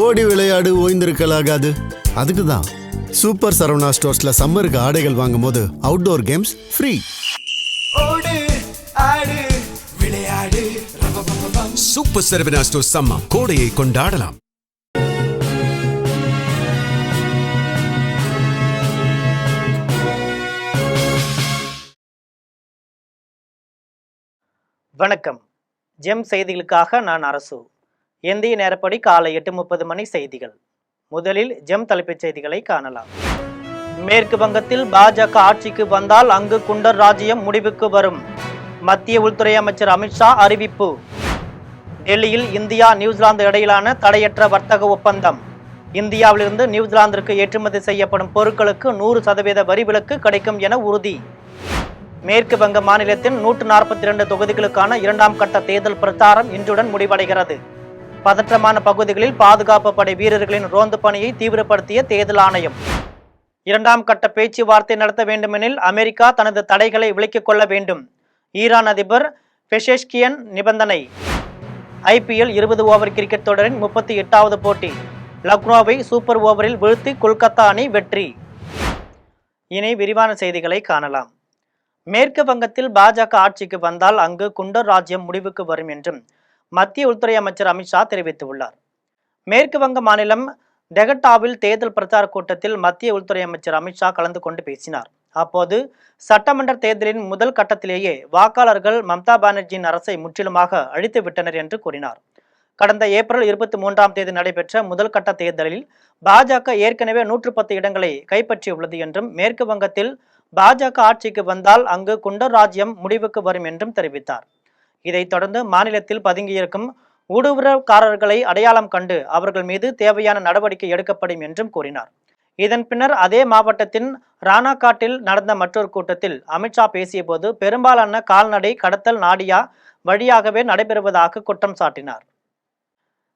ஓடி விளையாடு ஓய்ந்திருக்கலாகாது. அதுக்கு தான் சூப்பர் சரவணா ஸ்டோர்ஸ்ல சம்மருக்கு ஆடைகள் வாங்கும் போது outdoor games free. Super Saravana Stores summer கோடையை கொண்டாடலாம். வணக்கம். ஜெம் செய்திகளுக்காக நான் அரசு. இந்திய நேரப்படி காலை 8:30 மணி செய்திகள். முதலில் ஜெம் தலைப்புச் செய்திகளை காணலாம். மேற்கு வங்கத்தில் பாஜக ஆட்சிக்கு வந்தால் அங்கு குண்டர் ராஜ்யம் முடிவுக்கு வரும். மத்திய உள்துறை அமைச்சர் அமித்ஷா அறிவிப்பு. டெல்லியில் இந்தியா நியூசிலாந்து இடையிலான தடையற்ற வர்த்தக ஒப்பந்தம். இந்தியாவிலிருந்து நியூசிலாந்திற்கு ஏற்றுமதி செய்யப்படும் பொருட்களுக்கு 100% வரி விலக்கு கிடைக்கும் என உறுதி. மேற்கு வங்க மாநிலத்தின் 142 தொகுதிகளுக்கான 2ஆம் கட்ட தேர்தல் பிரச்சாரம் இன்றுடன் முடிவடைகிறது. பதற்றமான பகுதிகளில் பாதுகாப்பு படை வீரர்களின் ரோந்து பணியை தீவிரப்படுத்திய தேர்தல் ஆணையம். 2ஆம் கட்ட பேச்சுவார்த்தை நடத்த வேண்டுமெனில் அமெரிக்கா தனது தடைகளை விலக்கிக் கொள்ள வேண்டும். ஈரான் அதிபர் பெஷேஷ்கியன் நிபந்தனை. IPL 20 ஓவர் கிரிக்கெட் தொடரின் 38வது போட்டி. லக்னோவை சூப்பர் ஓவரில் வீழ்த்தி கொல்கத்தா அணி வெற்றி. இனி விரிவான செய்திகளை காணலாம். மேற்கு வங்கத்தில் பாஜக ஆட்சிக்கு வந்தால் அங்கு குண்டர் ராஜ்யம் முடிவுக்கு வரும் என்றும் மத்திய உள்துறை அமைச்சர் அமித்ஷா தெரிவித்துள்ளார். மேற்கு வங்க மாநிலம் டெகட்டாவில் தேர்தல் பிரச்சார கூட்டத்தில் மத்திய உள்துறை அமைச்சர் அமித்ஷா கலந்து கொண்டு பேசினார். அப்போது சட்டமன்ற தேர்தலின் முதல் கட்டத்திலேயே வாக்காளர்கள் மம்தா பானர்ஜியின் அரசை முற்றிலுமாக அழித்து விட்டனர் என்று கூறினார். கடந்த ஏப்ரல் 23ஆம் தேதி நடைபெற்ற முதல் கட்ட தேர்தலில் பாஜக ஏற்கனவே 110 இடங்களை கைப்பற்றியுள்ளது என்றும் மேற்கு வங்கத்தில் பாஜக ஆட்சிக்கு வந்தால் அங்கு குண்டர் ராஜ்யம் முடிவுக்கு வரும் என்றும் தெரிவித்தார். இதைத் தொடர்ந்து மாநிலத்தில் பதுங்கியிருக்கும் ஊடுருவல்காரர்களை அடையாளம் கண்டு அவர்கள் மீது தேவையான நடவடிக்கை எடுக்கப்படும் என்றும் கூறினார். இதன் பின்னர் அதே மாவட்டத்தின் ரானாகாட்டில் நடந்த மற்றொரு கூட்டத்தில் அமித்ஷா பேசியபோது பெரும்பாலான கால்நடை கடத்தல் நாடியா வழியாகவே நடைபெறுவதாக குற்றம் சாட்டினார்.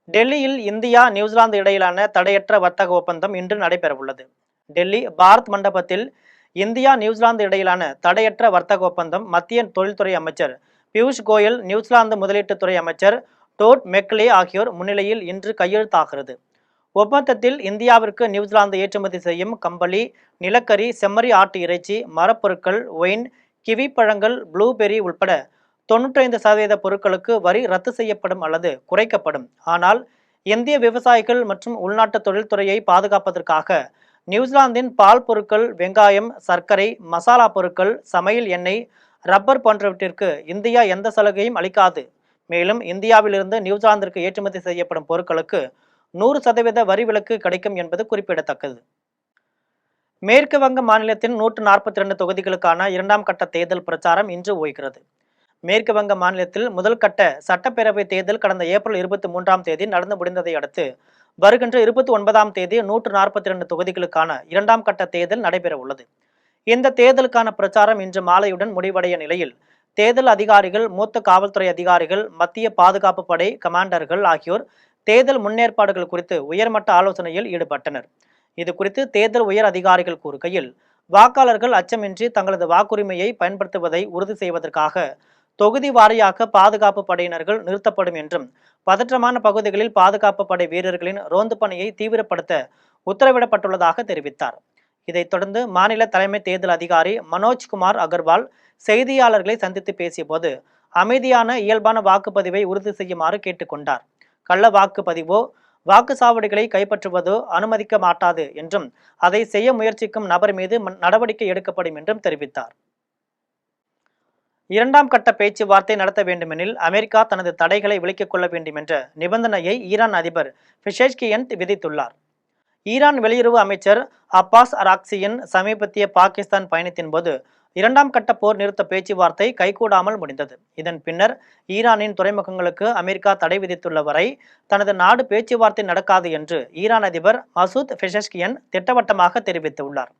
டெல்லியில் இந்தியா நியூசிலாந்து இடையிலான தடையற்ற வர்த்தக ஒப்பந்தம் இன்று நடைபெறவுள்ளது. டெல்லி பாரத் மண்டபத்தில் இந்தியா நியூசிலாந்து இடையிலான தடையற்ற வர்த்தக ஒப்பந்தம் மத்திய தொழில்துறை அமைச்சர் பியூஷ் கோயல், நியூசிலாந்து முதலீட்டுத்துறை அமைச்சர் டோட் மெக்லே ஆகியோர் முன்னிலையில் இன்று கையெழுத்தாகிறது. ஒப்பந்தத்தில் இந்தியாவிற்கு நியூசிலாந்து ஏற்றுமதி செய்யும் கம்பளி, நிலக்கரி, செம்மறி ஆட்டு இறைச்சி, மரப்பொருட்கள், ஒயின், கிவி பழங்கள், ப்ளூபெர்ரி உட்பட 95% பொருட்களுக்கு வரி ரத்து செய்யப்படும் அல்லது குறைக்கப்படும். ஆனால் இந்திய விவசாயிகள் மற்றும் உள்நாட்டு தொழில்துறையை பாதுகாப்பதற்காக நியூசிலாந்தின் பால் பொருட்கள், வெங்காயம், சர்க்கரை, மசாலா பொருட்கள், சமையல் எண்ணெய், ரப்பர் போன்றவற்றிற்கு இந்தியா எந்த சலுகையும் அளிக்காது. மேலும் இந்தியாவிலிருந்து நியூசிலாந்திற்கு ஏற்றுமதி செய்யப்படும் பொருட்களுக்கு 100% வரி விலக்கு கிடைக்கும் என்பது குறிப்பிடத்தக்கது. மேற்கு வங்க மாநிலத்தின் 142 தொகுதிகளுக்கான 2ஆம் கட்ட தேர்தல் பிரச்சாரம் இன்று ஓய்கிறது. மேற்கு வங்க மாநிலத்தில் முதல் கட்ட சட்டப்பேரவை தேர்தல் கடந்த ஏப்ரல் 23ஆம் தேதி நடந்து முடிந்ததை அடுத்து வருகின்ற 29ஆம் தேதி 142 தொகுதிகளுக்கான 2ஆம் கட்ட தேர்தல் நடைபெற உள்ளது. இந்த தேர்தலுக்கான பிரச்சாரம் இன்று மாலையுடன் முடிவடைய நிலையில் தேர்தல் அதிகாரிகள், மூத்த காவல்துறை அதிகாரிகள், மத்திய பாதுகாப்பு படை கமாண்டர்கள் ஆகியோர் தேர்தல் முன்னேற்பாடுகள் குறித்து உயர்மட்ட ஆலோசனையில் ஈடுபட்டனர். இது குறித்து தேர்தல் உயர் அதிகாரிகள் கூறுகையில், வாக்காளர்கள் அச்சமின்றி தங்களது வாக்குரிமையை பயன்படுத்துவதை உறுதி செய்வதற்காக தொகுதி வாரியாக பாதுகாப்பு படையினர்கள் நிறுத்தப்படும் என்றும் பதற்றமான பகுதிகளில் பாதுகாப்பு படை வீரர்களின் ரோந்து பணியை தீவிரப்படுத்த உத்தரவிடப்பட்டுள்ளதாக தெரிவித்தார். இதைத் தொடர்ந்து மாநில தலைமை தேர்தல் அதிகாரி மனோஜ்குமார் அகர்வால் செய்தியாளர்களை சந்தித்து பேசிய போது அமைதியான இயல்பான வாக்குப்பதிவை உறுதி செய்யுமாறு கேட்டுக்கொண்டார். கள்ள வாக்குப்பதிவோ வாக்குச்சாவடிகளை கைப்பற்றுவதோ அனுமதிக்க மாட்டாது என்றும் அதை செய்ய முயற்சிக்கும் நபர் மீது நடவடிக்கை எடுக்கப்படும் என்றும் தெரிவித்தார். 2ஆம் கட்ட பேச்சுவார்த்தை நடத்த வேண்டுமெனில் அமெரிக்கா தனது தடைகளை விலக்கிக் கொள்ள வேண்டும் என்ற நிபந்தனையை ஈரான் அதிபர் பெஷேஷ்கியன் விதித்துள்ளார். ஈரான் வெளியுறவு அமைச்சர் அப்பாஸ் அராக்சியின் சமீபத்திய பாகிஸ்தான் பயணத்தின் போது 2ஆம் கட்ட போர் நிறுத்த பேச்சுவார்த்தை கைகூடாமல் முடிந்தது. இதன் பின்னர் ஈரானின் துறைமுகங்களுக்கு அமெரிக்கா தடை விதித்துள்ள வரை தனது நாடு பேச்சுவார்த்தை நடக்காது என்று ஈரான் அதிபர் மசூத் பெஷேஷ்கியன் திட்டவட்டமாக தெரிவித்துள்ளார்.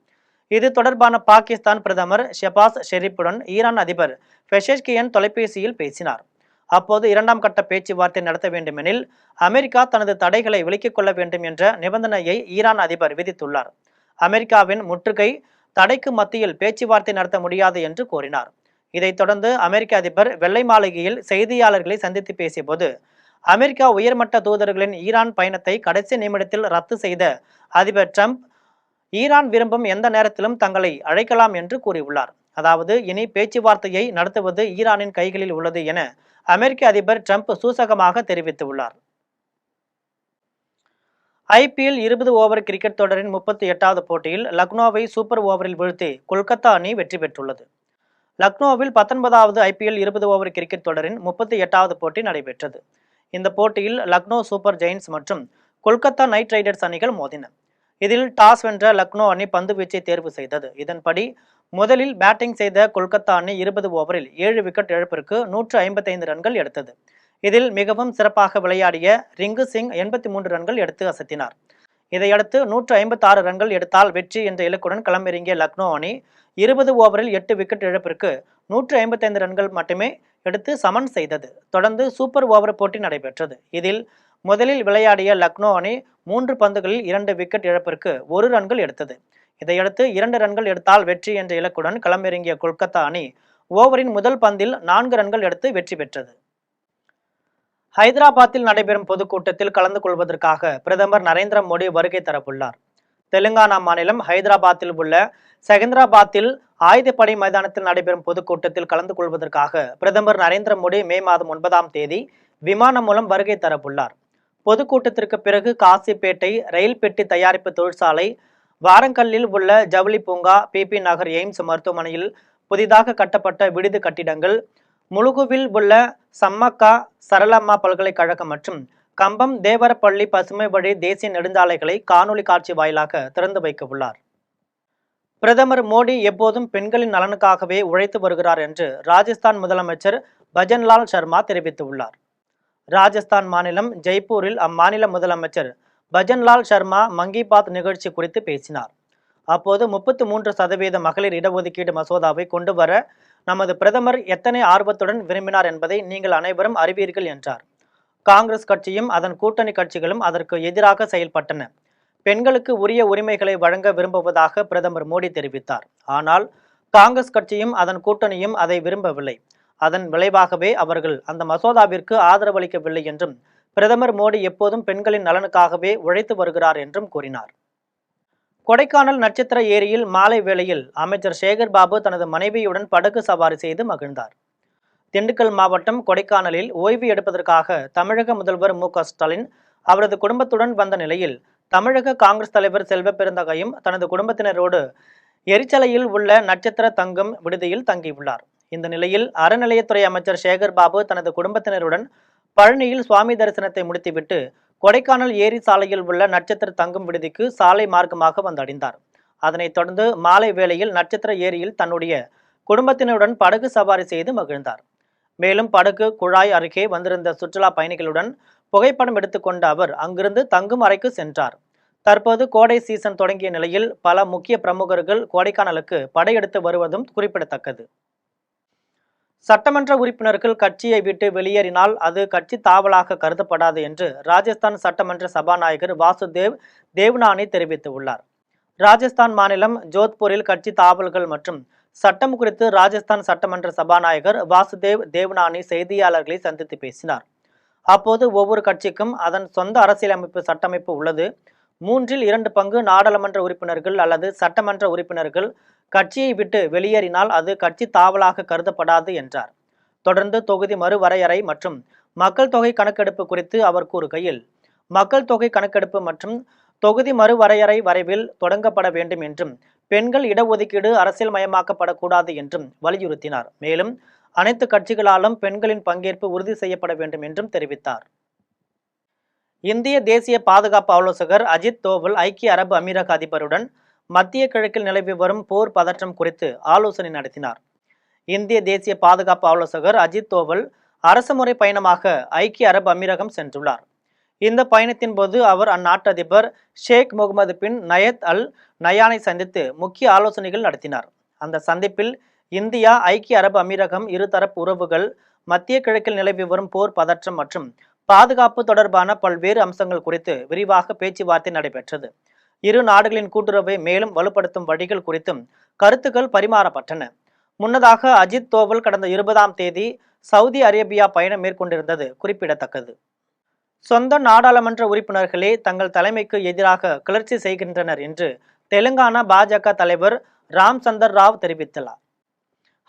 இது தொடர்பான பாகிஸ்தான் பிரதமர் ஷெபாஸ் ஷெரீப்புடன் ஈரான் அதிபர் பெஷேஷ்கியன் தொலைபேசியில் பேசினார். அப்போது 2ஆம் கட்ட பேச்சுவார்த்தை நடத்த வேண்டுமெனில் அமெரிக்கா தனது தடைகளை விலக்கிக் கொள்ள வேண்டும் என்ற நிபந்தனையை ஈரான் அதிபர் விதித்துள்ளார். அமெரிக்காவின் முற்றுகை தடைக்கு மத்தியில் பேச்சுவார்த்தை நடத்த முடியாது என்று கூறினார். இதைத் தொடர்ந்து அமெரிக்க அதிபர் வெள்ளை மாளிகையில் செய்தியாளர்களை சந்தித்து பேசிய போது அமெரிக்கா உயர்மட்ட தூதர்களின் ஈரான் பயணத்தை கடைசி நிமிடத்தில் ரத்து செய்த அதிபர் ட்ரம்ப் ஈரான் விரும்பும் எந்த நேரத்திலும் தங்களை அழைக்கலாம் என்று கூறியுள்ளார். அதாவது இனி பேச்சுவார்த்தையை நடத்துவது ஈரானின் கைகளில் உள்ளது என அமெரிக்க அதிபர் ட்ரம்ப் சூசகமாக தெரிவித்துள்ளார். IPL 20 ஓவர் கிரிக்கெட் தொடரின் 38வது போட்டியில் லக்னோவை சூப்பர் ஓவரில் வீழ்த்தி கொல்கத்தா அணி வெற்றி பெற்றுள்ளது. லக்னோவில் 19வது IPL 20 ஓவர் கிரிக்கெட் தொடரின் 38வது போட்டி நடைபெற்றது. இந்த போட்டியில் லக்னோ சூப்பர் ஜெயின்ஸ் மற்றும் கொல்கத்தா நைட் ரைடர்ஸ் அணிகள் மோதின. இதில் டாஸ் வென்ற லக்னோ அணி பந்து வீச்சை தேர்வு செய்தது. இதன்படி முதலில் பேட்டிங் செய்த கொல்கத்தா அணி 20 ஓவரில் 7 விக்கெட் இழப்பிற்கு 155 ரன்கள் எடுத்தது. இதில் மிகவும் சிறப்பாக விளையாடிய ரிங்கு சிங் 83 ரன்கள் எடுத்து அசத்தினார். இதையடுத்து 156 ரன்கள் எடுத்தால் வெற்றி என்ற இலக்குடன் களமிறங்கிய லக்னோ அணி 20 ஓவரில் 8 விக்கெட் இழப்பிற்கு 155 ரன்கள் மட்டுமே எடுத்து சமன் செய்தது. தொடர்ந்து சூப்பர் ஓவர் போட்டி நடைபெற்றது. இதில் முதலில் விளையாடிய லக்னோ அணி 3 பந்துகளில் 2 விக்கெட் இழப்பிற்கு 1 ரன்கள் எடுத்தது. இதையடுத்து 2 ரன்கள் எடுத்தால் வெற்றி என்ற இலக்குடன் களமிறங்கிய கொல்கத்தா அணி ஓவரின் முதல் பந்தில் 4 ரன்கள் எடுத்து வெற்றி பெற்றது. ஹைதராபாத்தில் நடைபெறும் பொதுக்கூட்டத்தில் கலந்து கொள்வதற்காக பிரதமர் நரேந்திர மோடி வருகை தரவுள்ளார். தெலுங்கானா மாநிலம் ஹைதராபாத்தில் உள்ள செகந்திராபாத்தில் ஆயுதப்படை மைதானத்தில் நடைபெறும் பொதுக்கூட்டத்தில் கலந்து கொள்வதற்காக பிரதமர் நரேந்திர மோடி மே மாதம் 9ஆம் தேதி விமானம் மூலம் வருகை தரவுள்ளார். பொதுக்கூட்டத்திற்கு பிறகு காசிப்பேட்டை ரயில் பெட்டி தயாரிப்பு தொழிற்சாலை, வாரங்கல்லில் உள்ள ஜவுளி பூங்கா, PP நகர் எய்ம்ஸ் மருத்துவமனையில் புதிதாக கட்டப்பட்ட விடுதி கட்டிடங்கள், முலுகுவில் உள்ள சம்மக்கா சரளம்மா பல்கலைக்கழகம் மற்றும் கம்பம் தேவரப்பள்ளி பசுமை வழி தேசிய நெடுஞ்சாலைகளை காணொலி காட்சி வாயிலாக திறந்து வைக்க உள்ளார். பிரதமர் மோடி எப்போதும் பெண்களின் நலனுக்காகவே உழைத்து வருகிறார் என்று ராஜஸ்தான் முதலமைச்சர் பஜன்லால் சர்மா தெரிவித்துள்ளார். ராஜஸ்தான் மாநிலம் ஜெய்ப்பூரில் அம்மாநில முதலமைச்சர் பஜன்லால் சர்மா மங்கி பாத் நிகழ்ச்சி குறித்து பேசினார். அப்போது 33% மகளிர் இடஒதுக்கீடு மசோதாவை கொண்டு வர நமது பிரதமர் எத்தனை ஆர்வத்துடன் விரும்பினார் என்பதை நீங்கள் அனைவரும் அறிவீர்கள் என்றார். காங்கிரஸ் கட்சியும் அதன் கூட்டணி கட்சிகளும் அதற்கு எதிராக செயல்பட்டன. பெண்களுக்கு உரிய உரிமைகளை வழங்க விரும்புவதாக பிரதமர் மோடி தெரிவித்தார். ஆனால் காங்கிரஸ் கட்சியும் அதன் கூட்டணியும் அதை விரும்பவில்லை. அதன் விளைவாகவே அவர்கள் அந்த மசோதாவிற்கு ஆதரவளிக்கவில்லை என்றும் பிரதமர் மோடி எப்போதும் பெண்களின் நலனுக்காகவே உழைத்து வருகிறார் என்றும் கூறினார். கொடைக்கானல் நட்சத்திர ஏரியில் மாலை வேளையில் அமைச்சர் சேகர் பாபு தனது மனைவியுடன் படகு சவாரி செய்து மகிழ்ந்தார். திண்டுக்கல் மாவட்டம் கொடைக்கானலில் ஓய்வு எடுப்பதற்காக தமிழக முதல்வர் மு.க. ஸ்டாலின் அவரது குடும்பத்துடன் வந்த நிலையில் தமிழக காங்கிரஸ் தலைவர் செல்வ பெருந்தகையும் தனது குடும்பத்தினரோடு எரிச்சலையில் உள்ள நட்சத்திர தங்கும் விடுதியில் தங்கியுள்ளார். இந்த நிலையில் அறநிலையத்துறை அமைச்சர் சேகர் பாபு தனது குடும்பத்தினருடன் பழனியில் சுவாமி தரிசனத்தை முடித்துவிட்டு கொடைக்கானல் ஏரி சாலையில் உள்ள நட்சத்திர தங்கும் விடுதிக்கு சாலை மார்க்கமாக வந்தடைந்தார். அதனைத் தொடர்ந்து மாலை வேளையில் நட்சத்திர ஏரியில் தன்னுடைய குடும்பத்தினருடன் படகு சவாரி செய்து மகிழ்ந்தார். மேலும் படகு குழாய் அருகே வந்திருந்த சுற்றுலா பயணிகளுடன் புகைப்படம் எடுத்துக்கொண்ட அவர் அங்கிருந்து தங்கும் அறைக்கு சென்றார். தற்போது கோடை சீசன் தொடங்கிய நிலையில் பல முக்கிய பிரமுகர்கள் கொடைக்கானலுக்கு படையெடுத்து வருவதும் குறிப்பிடத்தக்கது. சட்டமன்ற உறுப்பினர்கள் கட்சியை விட்டு வெளியேறினால் அது கட்சி தாவலாக கருதப்படாது என்று ராஜஸ்தான் சட்டமன்ற சபாநாயகர் வாசுதேவ் தேவ்னானி தெரிவித்துள்ளார். ராஜஸ்தான் மாநிலம் ஜோத்பூரில் கட்சி தாவல்கள் மற்றும் சட்டம் குறித்து ராஜஸ்தான் சட்டமன்ற சபாநாயகர் வாசுதேவ் தேவ்னானி செய்தியாளர்களை சந்தித்து பேசினார். அப்போது ஒவ்வொரு கட்சிக்கும் அதன் சொந்த அரசியலமைப்பு சட்டமைப்பு உள்ளது. 3/2 பங்கு நாடாளுமன்ற உறுப்பினர்கள் அல்லது சட்டமன்ற உறுப்பினர்கள் கட்சியை விட்டு வெளியேறினால் அது கட்சி தாவலாக கருதப்படாது என்றார். தொடர்ந்து தொகுதி மறுவரையறை மற்றும் மக்கள் தொகை கணக்கெடுப்பு குறித்து அவர் கூறுகையில், மக்கள் தொகை கணக்கெடுப்பு மற்றும் தொகுதி மறுவரையறை வரைவில் தொடங்கப்பட வேண்டும் என்றும் பெண்கள் இடஒதுக்கீடு அரசியல் மயமாக்கப்படக்கூடாது என்றும் வலியுறுத்தினார். மேலும் அனைத்து கட்சிகளாலும் பெண்களின் பங்கேற்பு உறுதி செய்யப்பட வேண்டும் என்றும் தெரிவித்தார். இந்திய தேசிய பாதுகாப்பு ஆலோசகர் அஜித் தோவல் ஐக்கிய அரபு அமீரக அதிபருடன் மத்திய கிழக்கில் நிலவி வரும் போர் பதற்றம் குறித்து ஆலோசனை நடத்தினார். இந்திய தேசிய பாதுகாப்பு ஆலோசகர் அஜித் தோவல் அரசுமுறை பயணமாக ஐக்கிய அரபு அமீரகம் சென்றுள்ளார். இந்த பயணத்தின் போது அவர் அந்நாட்டு அதிபர் ஷேக் முகமது பின் நயத் அல் நயானை சந்தித்து முக்கிய ஆலோசனைகள் நடத்தினார். அந்த சந்திப்பில் இந்தியா, ஐக்கிய அரபு அமீரகம் இருதரப்பு உறவுகள், மத்திய கிழக்கில் நிலவி வரும் போர் பதற்றம் மற்றும் பாதுகாப்பு தொடர்பான பல்வேறு அம்சங்கள் குறித்து விரிவாக பேச்சுவார்த்தை நடைபெற்றது. இரு நாடுகளின் கூட்டுறவை மேலும் வலுப்படுத்தும் வழிகள் குறித்தும் கருத்துக்கள் பரிமாறப்பட்டன. முன்னதாக அஜித் தோவல் கடந்த 20ஆம் தேதி சவுதி அரேபியா பயணம் மேற்கொண்டிருந்தது குறிப்பிடத்தக்கது. சொந்த நாடாளுமன்ற உறுப்பினர்களே தங்கள் தலைமைக்கு எதிராக கிளர்ச்சி செய்கின்றனர் என்று தெலுங்கானா பாஜக தலைவர் ராம் சந்தர் ராவ் தெரிவித்துள்ளார்.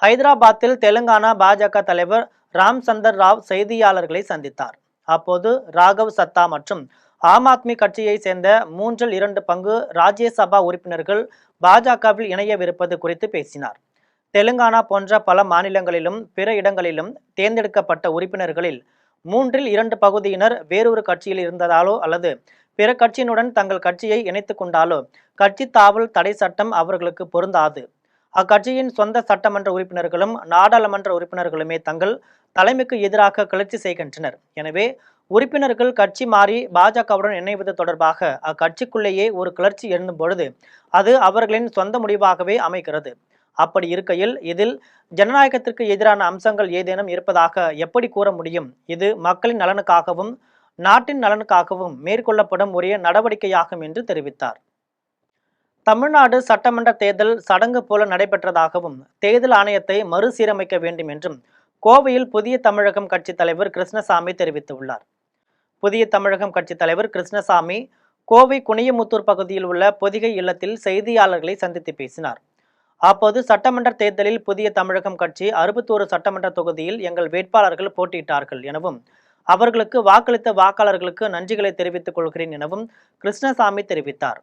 ஹைதராபாத்தில் தெலுங்கானா பாஜக தலைவர் ராம் சந்தர் ராவ் செய்தியாளர்களை சந்தித்தார். அப்போது ராகவ் சத்தா மற்றும் ஆம் ஆத்மி கட்சியை சேர்ந்த 2/3 பங்கு ராஜ்யசபா உறுப்பினர்கள் பாஜகவில் இணையவிருப்பது குறித்து பேசினார். தெலுங்கானா போன்ற பல மாநிலங்களிலும் பிற இடங்களிலும் தேர்ந்தெடுக்கப்பட்ட உறுப்பினர்களில் 2/3 பகுதியினர் வேறொரு கட்சியில் இருந்ததாலோ அல்லது பிற கட்சியினுடன் தங்கள் கட்சியை இணைத்து கொண்டாலோ கட்சி தாவல் தடை சட்டம் அவர்களுக்கு பொருந்தாது. அக்கட்சியின் சொந்த சட்டமன்ற உறுப்பினர்களும் நாடாளுமன்ற உறுப்பினர்களுமே தங்கள் தலைமைக்கு எதிராக கிளர்ச்சி செய்கின்றனர். எனவே உறுப்பினர்கள் கட்சி மாறி பாஜகவுடன் இணைவது தொடர்பாக அக்கட்சிக்குள்ளேயே ஒரு கிளர்ச்சி எழுந்தும் பொழுது அது அவர்களின் சொந்த முடிவாகவே அமைகிறது. அப்படி இருக்கையில் இதில் ஜனநாயகத்திற்கு எதிரான அம்சங்கள் ஏதேனும் இருப்பதாக எப்படி கூற முடியும்? இது மக்களின் நலனுக்காகவும் நாட்டின் நலனுக்காகவும் மேற்கொள்ளப்படும் ஒரே நடவடிக்கையாகும் என்று தெரிவித்தார். தமிழ்நாடு சட்டமன்ற தேர்தல் சடங்கு போல நடைபெற்றதாகவும் தேர்தல் ஆணையத்தை மறுசீரமைக்க வேண்டும் என்றும் கோவையில் புதிய தமிழகம் கட்சி தலைவர் கிருஷ்ணசாமி தெரிவித்துள்ளார். புதிய தமிழகம் கட்சி தலைவர் கிருஷ்ணசாமி கோவை குனியமுத்தூர் பகுதியில் உள்ள பொதிகை இல்லத்தில் செய்தியாளர்களை சந்தித்து பேசினார். அப்போது சட்டமன்ற தேர்தலில் புதிய தமிழகம் கட்சி 61 சட்டமன்ற தொகுதியில் எங்கள் வேட்பாளர்கள் போட்டியிட்டார்கள் எனவும் அவர்களுக்கு வாக்களித்த வாக்காளர்களுக்கு நன்றிகளை தெரிவித்துக் கொள்கிறேன் எனவும் கிருஷ்ணசாமி தெரிவித்தார்.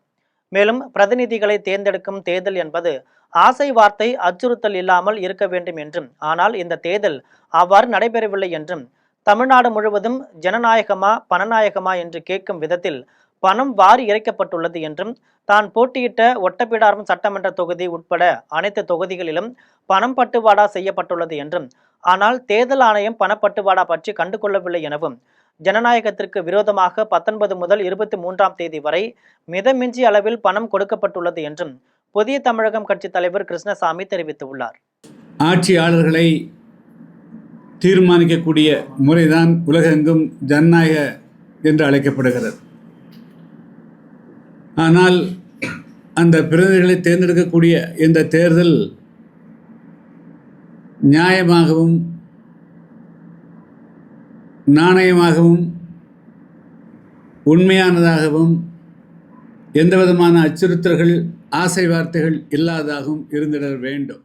மேலும் பிரதிநிதிகளை தேர்ந்தெடுக்கும் தேர்தல் என்பது ஆசை வார்த்தை அச்சுறுத்தல் இல்லாமல் இருக்க வேண்டும் என்றும், ஆனால் இந்த தேர்தல் அவ்வாறு நடைபெறவில்லை என்றும், தமிழ்நாடு முழுவதும் ஜனநாயகமா பணநாயகமா என்று கேட்கும் விதத்தில் பணம் வாரி இறைக்கப்பட்டுள்ளது என்றும், தான் போட்டியிட்ட ஒட்டப்பிடாரம் சட்டமன்ற தொகுதி உட்பட அனைத்து தொகுதிகளிலும் பணம் பட்டுவாடா செய்யப்பட்டுள்ளது என்றும், ஆனால் தேர்தல் ஆணையம் பணப்பட்டுவாடா பற்றி கண்டுகொள்ளவில்லை எனவும், ஜனநாயகத்திற்கு விரோதமாக 19 முதல் 23ஆம் தேதி வரை மிதமிஞ்சி அளவில் பணம் கொடுக்கப்பட்டுள்ளது என்றும் புதிய தமிழகம் கட்சி தலைவர் கிருஷ்ணசாமி தெரிவித்துள்ளார். ஆட்சியாளர்களை தீர்மானிக்கக்கூடிய முறைதான் உலகெங்கும் ஜனநாயக என்று அழைக்கப்படுகிறது. ஆனால் அந்த பிரதிநிதிகளை தேர்ந்தெடுக்கக்கூடிய இந்த தேர்தல் நியாயமாகவும் நாணயமாகவும் உண்மையானதாகவும் எந்த விதமான அச்சுறுத்தல்கள் ஆசை வார்த்தைகள் இல்லாததாகவும் இருந்திட வேண்டும்.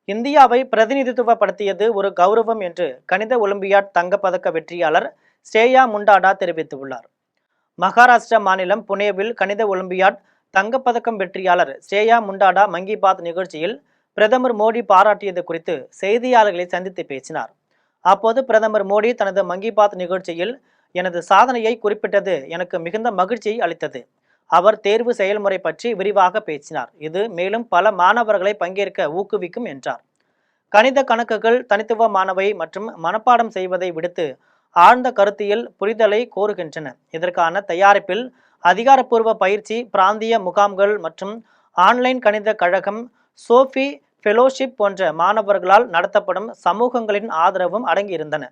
இந்தியாவை பிரதிநிதித்துவப்படுத்தியது ஒரு கௌரவம் என்று கணித ஒலிம்பியாட் தங்கப்பதக்க வெற்றியாளர் ஸ்ரேயா முண்டாடா தெரிவித்துள்ளார். மகாராஷ்டிரா மாநிலம் புனேவில் கணித ஒலிம்பியாட் தங்கப்பதக்கம் வெற்றியாளர் ஸ்ரேயா முண்டாடா மன் கி பாத் நிகழ்ச்சியில் பிரதமர் மோடி பாராட்டியது குறித்து செய்தியாளர்களை சந்தித்து பேசினார். அப்போது பிரதமர் மோடி தனது மன் கி பாத் நிகழ்ச்சியில் எனது சாதனையை குறிப்பிட்டது எனக்கு மிகுந்த மகிழ்ச்சியை அளித்தது. அவர் தேர்வு செயல்முறை பற்றி விரிவாக பேசினார். இது மேலும் பல மாணவர்களை பங்கேற்க ஊக்குவிக்கும் என்றார். கணித கணக்குகள் தனித்துவமானவை மற்றும் மனப்பாடம் செய்வதை விடுத்து ஆழ்ந்த கருத்தியல் புரிதலை கோருகின்றன. இதற்கான தயாரிப்பில் அதிகாரப்பூர்வ பயிற்சி, பிராந்திய முகாம்கள் மற்றும் ஆன்லைன் கணித கழகம், சோஃபி ஃபெலோஷிப் போன்ற மாணவர்களால் நடத்தப்படும் சமூகங்களின் ஆதரவும் அடங்கியிருந்தன.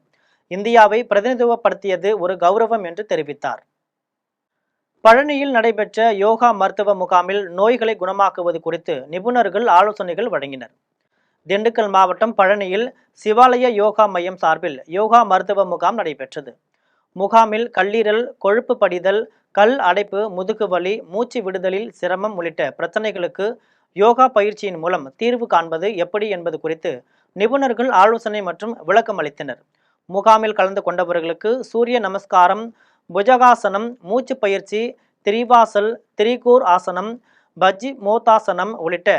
இந்தியாவை பிரதிநிதித்துவப்படுத்தியது ஒரு கௌரவம் என்று தெரிவித்தார். பழனியில் நடைபெற்ற யோகா மருத்துவ முகாமில் நோய்களை குணமாக்குவது குறித்து நிபுணர்கள் ஆலோசனைகள் வழங்கினர். திண்டுக்கல் மாவட்டம் பழனியில் சிவாலய யோகா மையம் சார்பில் யோகா மருத்துவ முகாம் நடைபெற்றது. முகாமில் கல்லீரல், கொழுப்பு படிதல், கல் அடைப்பு, முதுகு வலி, மூச்சு விடுதலில் சிரமம் உள்ளிட்ட பிரச்சனைகளுக்கு யோகா பயிற்சியின் மூலம் தீர்வு காண்பது எப்படி என்பது குறித்து நிபுணர்கள் ஆலோசனை மற்றும் விளக்கம் அளித்தனர். முகாமில் கலந்து கொண்டவர்களுக்கு சூரிய நமஸ்காரம், புஜகாசனம், மூச்சு பயிற்சி, திரிவாசல், திரிகூர் ஆசனம், பஜ்ஜி மோதாசனம் உள்ளிட்ட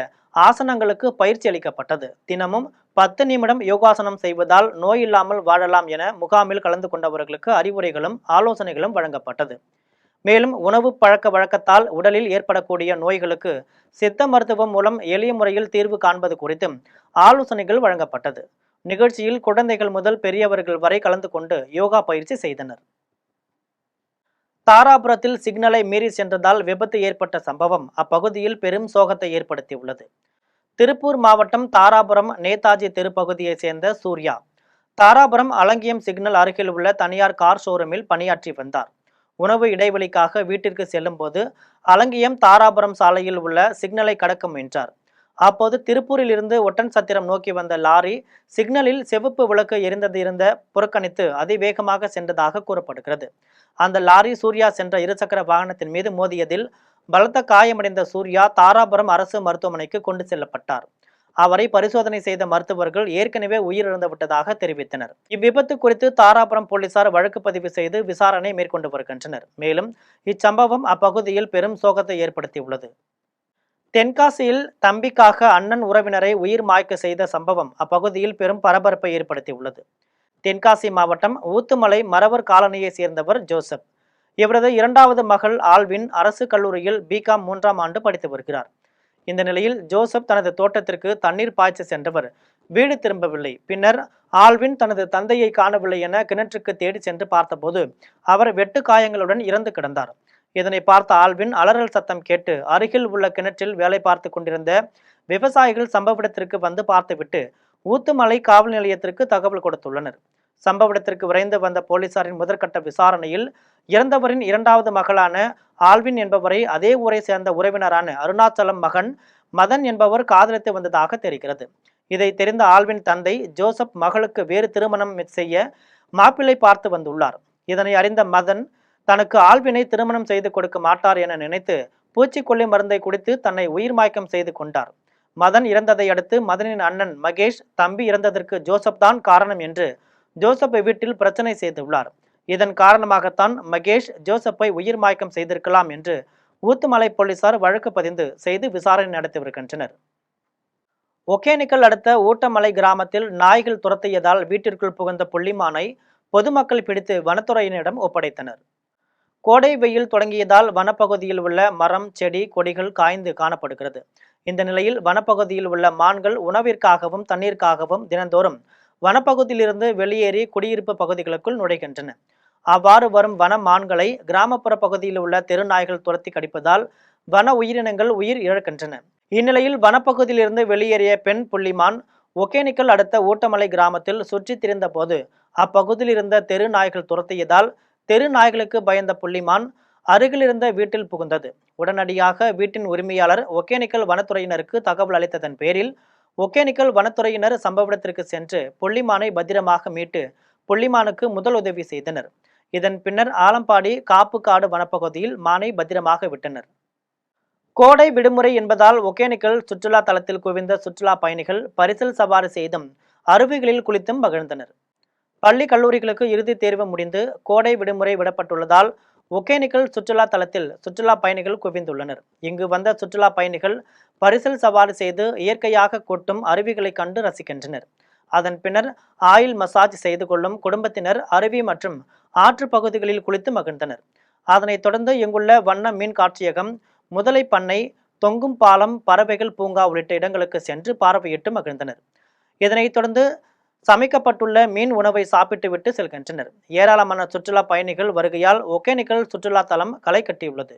ஆசனங்களுக்கு பயிற்சி அளிக்கப்பட்டது. தினமும் 10 நிமிடம் யோகாசனம் செய்வதால் நோய் இல்லாமல் வாழலாம் என முகாமில் கலந்து கொண்டவர்களுக்கு அறிவுரைகளும் ஆலோசனைகளும் வழங்கப்பட்டது. மேலும் உணவு பழக்க வழக்கத்தால் உடலில் ஏற்படக்கூடிய நோய்களுக்கு சித்த மருத்துவம் மூலம் எளிய முறையில் தீர்வு காண்பது குறித்தும் ஆலோசனைகள் வழங்கப்பட்டது. நிகழ்ச்சியில் குழந்தைகள் முதல் பெரியவர்கள் வரை கலந்து கொண்டு யோகா பயிற்சி செய்தனர். தாராபுரத்தில் சிக்னலை மீறி சென்றதால் விபத்து ஏற்பட்ட சம்பவம் அப்பகுதியில் பெரும் சோகத்தை ஏற்படுத்தியுள்ளது. திருப்பூர் மாவட்டம் தாராபுரம் நேதாஜி தெருப்பகுதியை சேர்ந்த சூர்யா தாராபுரம் அலங்கியம் சிக்னல் அருகில் உள்ள தனியார் கார் ஷோரூமில் பணியாற்றி வந்தார். உணவு இடைவெளிக்காக வீட்டிற்கு செல்லும் போது அலங்கியம் தாராபுரம் சாலையில் உள்ள சிக்னலை கடக்க முயன்றார். அப்போது திருப்பூரில் இருந்து ஒட்டன்சத்திரம் நோக்கி வந்த லாரி சிக்னலில் சிவப்பு விளக்கு இருந்த புறக்கணித்து அதிவேகமாக சென்றதாக கூறப்படுகிறது. அந்த லாரி சூர்யா சென்ற இருசக்கர வாகனத்தின் மீது மோதியதில் பலத்த காயமடைந்த சூர்யா தாராபுரம் அரசு மருத்துவமனைக்கு கொண்டு செல்லப்பட்டார். அவரை பரிசோதனை செய்த மருத்துவர்கள் ஏற்கனவே உயிரிழந்து விட்டதாக தெரிவித்தனர். இவ்விபத்து குறித்து தாராபுரம் போலீசார் வழக்கு பதிவு செய்து விசாரணை மேற்கொண்டு வருகின்றனர். மேலும் இச்சம்பவம் அப்பகுதியில் பெரும் சோகத்தை ஏற்படுத்தியுள்ளது. தென்காசியில் தம்பிக்காக அண்ணன் உறவினரை உயிர் மாய்க்க செய்த சம்பவம் அப்பகுதியில் பெரும் பரபரப்பை ஏற்படுத்தியுள்ளது. தென்காசி மாவட்டம் ஊத்துமலை மறவர் காலனியை சேர்ந்தவர் ஜோசப். இவரது இரண்டாவது மகள் ஆல்வின் அரசு கல்லூரியில் பிகாம் 3ஆம் ஆண்டு படித்து வருகிறார். இந்த நிலையில் ஜோசப் தனது தோட்டத்திற்கு தண்ணீர் பாய்ச்ச சென்றவர் வீடு திரும்பவில்லை. பின்னர் ஆல்வின் தனது தந்தையை காணவில்லை என கிணற்றுக்கு தேடி சென்று பார்த்தபோது அவர் வெட்டு காயங்களுடன் இறந்து கிடந்தார். இதனை பார்த்த ஆல்வின் அலறல் சத்தம் கேட்டு அருகில் உள்ள கிணற்றில் வேலை பார்த்து கொண்டிருந்த விவசாயிகள் சம்பவ இடத்திற்கு வந்து பார்த்துவிட்டு ஊத்துமலை காவல் நிலையத்திற்கு தகவல் கொடுத்துள்ளனர். சம்பவ இடத்திற்கு விரைந்து வந்த போலீசாரின் முதற்கட்ட விசாரணையில் இறந்தவரின் இரண்டாவது மகளான ஆல்வின் என்பவரை அதே ஊரை சேர்ந்த உறவினரான அருணாச்சலம் மகன் மதன் என்பவர் காதலித்து வந்ததாக தெரிகிறது. இதை தெரிந்த ஆல்வின் தந்தை ஜோசப் மகளுக்கு வேறு திருமணம் செய்ய மாப்பிள்ளை பார்த்து வந்துள்ளார். இதனை அறிந்த மதன் தனக்கு ஆல்வினை திருமணம் செய்து கொடுக்க மாட்டார் என நினைத்து பூச்சிக்கொல்லி மருந்தை குடித்து தன்னை உயிர் மாய்க்கம் செய்து கொண்டார். மதன் இறந்ததை அடுத்து மதனின் அண்ணன் மகேஷ் தம்பி இறந்ததற்கு ஜோசப் தான் காரணம் என்று ஜோசப்பை வீட்டில் பிரச்சனை செய்துள்ளார். இதன் காரணமாகத்தான் மகேஷ் ஜோசப்பை உயிர் மாய்க்கம் செய்திருக்கலாம் என்று ஊத்துமலை போலீசார் வழக்கு பதிந்து செய்து விசாரணை நடத்தி வருகின்றனர். ஒகேனக்கல் அடுத்த ஊட்டமலை கிராமத்தில் நாய்கள் துரத்தியதால் வீட்டிற்குள் புகுந்த புள்ளிமானை பொதுமக்கள் பிடித்து வனத்துறையினரிடம் ஒப்படைத்தனர். கோடை வெயில் தொடங்கியதால் வனப்பகுதியில் உள்ள மரம், செடி, கொடிகள் காய்ந்து காணப்படுகிறது. இந்த நிலையில் வனப்பகுதியில் உள்ள மான்கள் உணவிற்காகவும் தண்ணீருக்காகவும் தினந்தோறும் வனப்பகுதியிலிருந்து வெளியேறி குடியிருப்பு பகுதிகளுக்குள் நுழைகின்றன. அவ்வாறு வரும் வன மான்களை கிராமப்புற பகுதியில் உள்ள தெருநாய்கள் துரத்தி கடிப்பதால் வன உயிரினங்கள் உயிர் இழக்கின்றன. இந்நிலையில் வனப்பகுதியிலிருந்து வெளியேறிய பெண் புள்ளிமான் ஒகேனக்கல் அடுத்த ஊட்டமலை கிராமத்தில் சுற்றித் திரிந்த போது அப்பகுதியில் இருந்த தெரு நாய்கள் துரத்தியதால் தெரு நாய்களுக்கு பயந்த புள்ளிமான் அருகிலிருந்த வீட்டில் புகுந்தது. உடனடியாக வீட்டின் உரிமையாளர் ஒகேனக்கல் வனத்துறையினருக்கு தகவல் அளித்ததன் பேரில் ஒகேனக்கல் வனத்துறையினர் சம்பவ இடத்திற்கு சென்று புள்ளிமானை பத்திரமாக மீட்டு புள்ளிமானுக்கு முதல் உதவி செய்தனர். இதன் பின்னர் ஆலம்பாடி காப்புக்காடு வனப்பகுதியில் மானை பத்திரமாக விட்டனர். கோடை விடுமுறை என்பதால் ஒகேனக்கல் சுற்றுலா தலத்தில் குவிந்த சுற்றுலா பயணிகள் பரிசல் சவாரி செய்தும் அருவிகளில் குளித்தும் மகிழ்ந்தனர். பள்ளி கல்லூரிகளுக்கு இறுதி தேர்வு முடிந்து கோடை விடுமுறை விடப்பட்டுள்ளதால் ஒகேனக்கல் சுற்றுலா தலத்தில் சுற்றுலா பயணிகள் குவிந்துள்ளனர். இங்கு வந்த சுற்றுலா பயணிகள் பரிசல் சவாரி செய்து இயற்கையாக கொட்டும் அருவிகளை கண்டு ரசிக்கின்றனர். அதன் பின்னர் ஆயில் மசாஜ் செய்து கொள்ளும் குடும்பத்தினர் அருவி மற்றும் ஆற்று பகுதிகளில் குளித்து மகிழ்ந்தனர். அதனைத் தொடர்ந்து இங்குள்ள வண்ண மீன் காட்சியகம், முதலை பண்ணை, தொங்கும் பாலம், பறவைகள் பூங்கா உள்ளிட்ட இடங்களுக்கு சென்று பார்வையிட்டு மகிழ்ந்தனர். இதனைத் தொடர்ந்து சமைக்கப்பட்டுள்ள மீன் உணவை சாப்பிட்டுவிட்டு செல்கின்றனர். ஏராளமான சுற்றுலா பயணிகள் வருகையால் ஒகேனக்கல் சுற்றுலா தலம் களை கட்டியுள்ளது.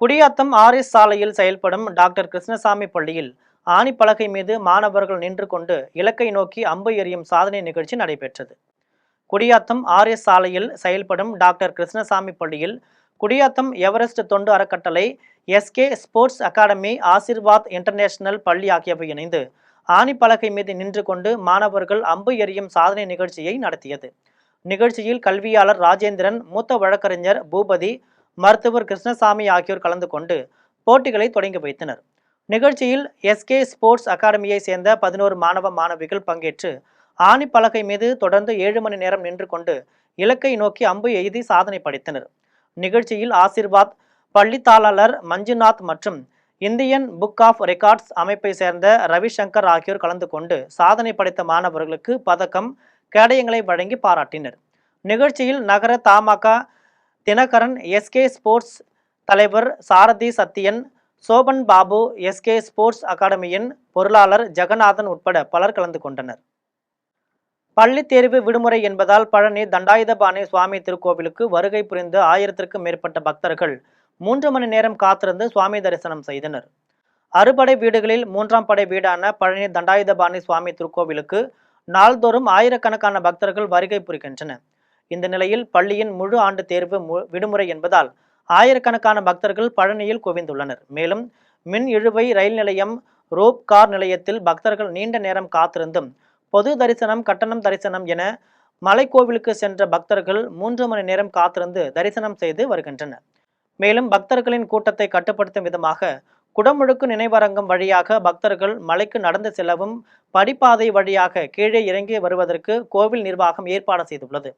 குடியாத்தம் ஆர்எஸ் சாலையில் செயல்படும் டாக்டர் கிருஷ்ணசாமி பள்ளியில் ஆணிப்பலகை மீது மாணவர்கள் நின்று கொண்டு இலக்கை நோக்கி அம்பு எறியும் சாதனை நிகழ்ச்சி நடைபெற்றது. குடியாத்தம் ஆர்எஸ் சாலையில் செயல்படும் டாக்டர் கிருஷ்ணசாமி பள்ளியில் குடியாத்தம் எவரெஸ்ட் தொண்டு அறக்கட்டளை, SK sports academy, Ashirvad international பள்ளி ஆகியவை இணைந்து ஆணிப்பலகை மீது நின்று கொண்டு மாணவர்கள் அம்பு எறியும் சாதனை நிகழ்ச்சியை நடத்தியது. நிகழ்ச்சியில் கல்வியாளர் ராஜேந்திரன், மூத்த வழக்கறிஞர் பூபதி, மருத்துவர் கிருஷ்ணசாமி ஆகியோர் கலந்து கொண்டு போட்டிகளை தொடங்கி வைத்தனர். நிகழ்ச்சியில் எஸ்கே ஸ்போர்ட்ஸ் அகாடமியை சேர்ந்த 11 மாணவ மாணவிகள் பங்கேற்று ஆணிப்பலகை மீது தொடர்ந்து 7 மணி நேரம் நின்று கொண்டு இலக்கை நோக்கி அம்பு எய்தி சாதனை படைத்தனர். நிகழ்ச்சியில் ஆசிர்வாத் பள்ளி தாளர் மஞ்சுநாத் மற்றும் இந்தியன் புக் ஆஃப் ரெக்கார்ட்ஸ் அமைப்பை சேர்ந்த ரவிசங்கர் ஆகியோர் கலந்து கொண்டு சாதனை படைத்த மாணவர்களுக்கு பதக்கம், கேடயங்களை வழங்கி பாராட்டினர். நிகழ்ச்சியில் நகர தமாக தினகரன், எஸ்கே ஸ்போர்ட்ஸ் தலைவர் சாரதி சத்தியன், சோபன் பாபு, எஸ்கே ஸ்போர்ட்ஸ் அகாடமியின் பொருளாளர் ஜெகநாதன் உட்பட பலர் கலந்து கொண்டனர். பள்ளி தேர்வு விடுமுறை என்பதால் பழனி தண்டாயுதபாணி சுவாமி திருக்கோவிலுக்கு வருகை புரிந்த 1000க்கும் மேற்பட்ட பக்தர்கள் 3 மணி நேரம் காத்திருந்து சுவாமி தரிசனம் செய்தனர். அறுபடை வீடுகளில் 3ஆம் படை வீடான பழனி தண்டாயுதபாணி சுவாமி திருக்கோவிலுக்கு நாள்தோறும் ஆயிரக்கணக்கான பக்தர்கள் வருகை புரிகின்றனர். இந்த நிலையில் பள்ளியின் முழு ஆண்டு தேர்வு விடுமுறை என்பதால் ஆயிரக்கணக்கான பக்தர்கள் பழனியில் குவிந்துள்ளனர். மேலும் மின் இழுவை ரயில் நிலையம், ரோப் கார் நிலையத்தில் பக்தர்கள் நீண்ட நேரம் காத்திருந்தும் பொது தரிசனம், கட்டணம் தரிசனம் என மலைக்கோவிலுக்கு சென்ற பக்தர்கள் 3 மணி நேரம் காத்திருந்து தரிசனம் செய்து வருகின்றனர். மேலும் பக்தர்களின் கூட்டத்தை கட்டுப்படுத்தும் விதமாக குடமுழுக்கு நினைவரங்கம் வழியாக பக்தர்கள் மலைக்கு நடந்து செல்லவும் படிப்பாதை வழியாக கீழே இறங்கி வருவதற்கு கோவில் நிர்வாகம் ஏற்பாடு செய்துள்ளது.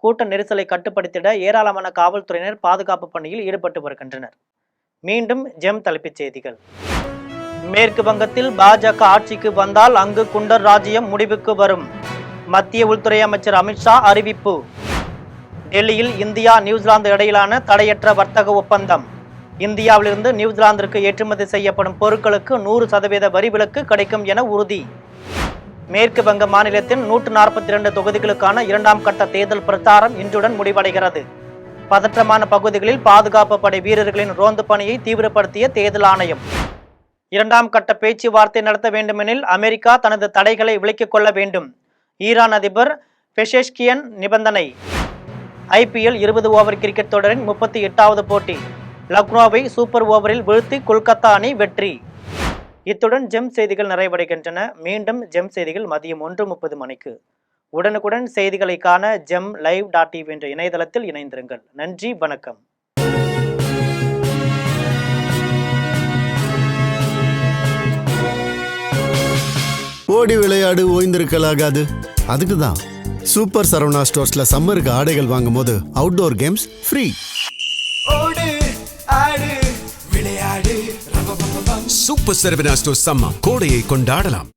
கூட்ட நெரிசலை கட்டுப்படுத்திட ஏராளமான காவல்துறையினர் பாதுகாப்பு பணியில் ஈடுபட்டு வருகின்றனர். மீண்டும் ஜெம் தலைப்புச் செய்திகள். மேற்கு வங்கத்தில் பாஜக ஆட்சிக்கு வந்தால் அங்கு குண்டர் ராஜ்யம் முடிவுக்கு வரும். மத்திய உள்துறை அமைச்சர் அமித்ஷா அறிவிப்பு. டெல்லியில் இந்தியா நியூசிலாந்து இடையிலான தடையற்ற வர்த்தக ஒப்பந்தம். இந்தியாவிலிருந்து நியூசிலாந்திற்கு ஏற்றுமதி செய்யப்படும் பொருட்களுக்கு 100% வரி விலக்கு கிடைக்கும் என உறுதி. மேற்கு வங்க மாநிலத்தின் 142 தொகுதிகளுக்கான 2ஆம் கட்ட தேர்தல் பிரச்சாரம் இன்றுடன் முடிவடைகிறது. பதற்றமான பகுதிகளில் பாதுகாப்பு படை வீரர்களின் ரோந்து பணியை தீவிரப்படுத்திய தேர்தல் ஆணையம். 2ஆம் கட்ட பேச்சுவார்த்தை நடத்த வேண்டுமெனில் அமெரிக்கா தனது தடைகளை விலக்கிக் கொள்ள வேண்டும். ஈரான் அதிபர் பெஷெஷ்கியன் நிபந்தனை. IPL 20 ஓவர் கிரிக்கெட் தொடரின் 38வது போட்டி. லக்னோவை சூப்பர் ஓவரில் வீழ்த்தி கொல்கத்தா அணி வெற்றி. இத்துடன் ஜெம் செய்திகள் நிறைவடைகின்றன. மீண்டும் ஜெம் செய்திகள் மதியம் 1:30 மணிக்கு. உடனுக்குடன் செய்திகளை காண gemlive.tv என்ற இணையதளத்தில் இணைந்திருங்கள். நன்றி, வணக்கம். ஓடி விளையாடு, ஓய்ந்திருக்கலாகாது. அதுக்கு தான் சூப்பர் சரவணா ஸ்டோர்ஸ்ல சம்மருக்கு ஆடைகள் வாங்கும் போது outdoor games free. Super Saravana Stores summer கோடையை கொண்டாடலாம்.